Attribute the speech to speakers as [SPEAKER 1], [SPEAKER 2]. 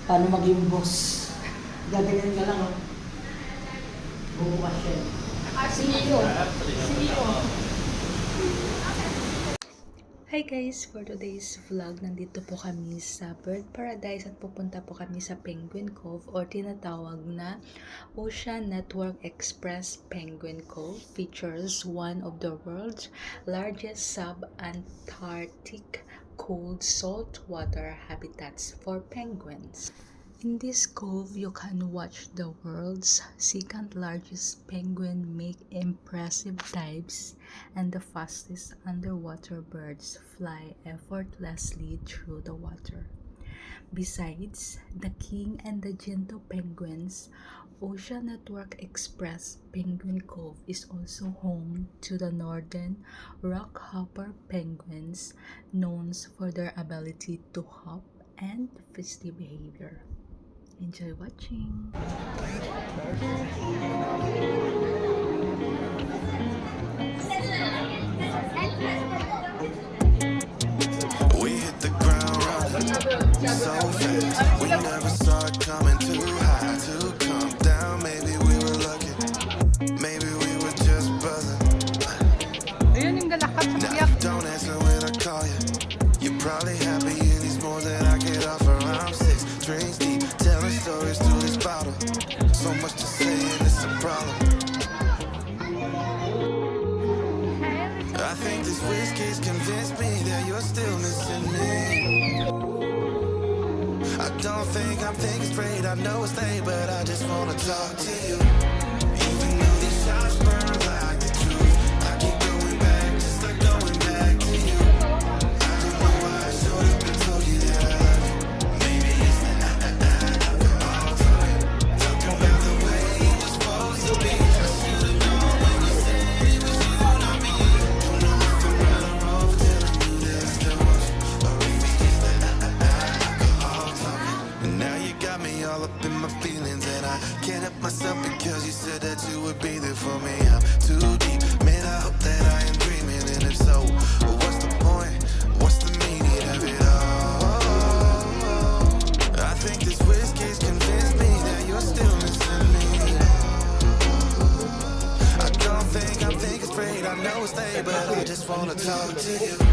[SPEAKER 1] Paano maging boss? Gaganyan ka lang, oh. Bubukas siya. CEO. CEO.
[SPEAKER 2] Hi guys! For today's vlog, nandito po kami sa Bird Paradise at pupunta po kami sa Penguin Cove or tinatawag na Ocean Network Express Penguin Cove. Features one of the world's largest sub-Antarctic cold saltwater habitats for penguins. In this cove, you can watch the world's second largest penguin make impressive dives and the fastest underwater birds fly effortlessly through the water. Besides the king and the gentle penguins, Ocean Network Express Penguin Cove is also home to the northern rockhopper penguins, known for their ability to hop and festive behavior. Enjoy watching!
[SPEAKER 3] We hit the ground running so fast. We never saw it coming too high to come down. Maybe we were lucky. Maybe we were just buzzing. Now you don't answer when I call you. You're probably happy in these modes that I get offer. I'm 6 drinks deep, telling stories through this bottle. So much to say and it's a problem. I think this whiskey's convinced me that you're still missing me. I don't think I'm thinking straight, I know it's late, but I just wanna talk to you. Even though these shots burn like the truth, I keep going back, just like going back to you. I don't know why I showed up and told you that I love you. Maybe it's the alcohol talking, talking about the way you were supposed to be. I should've known when you said it was you, not me. Don't know if I'm right or wrong for telling you that I still want you, or if it's just the alcohol talking. And now you got me all up in my feelings, and I can't help myself because you said that you would be there for me. I'm too deep, man, I hope that I am dreaming, and if so, well, what's the point? What's the meaning of it all? I think this whiskey's convinced me that you're still missing me. I don't think I'm thinking straight, I know it's late, but I just wanna talk to you.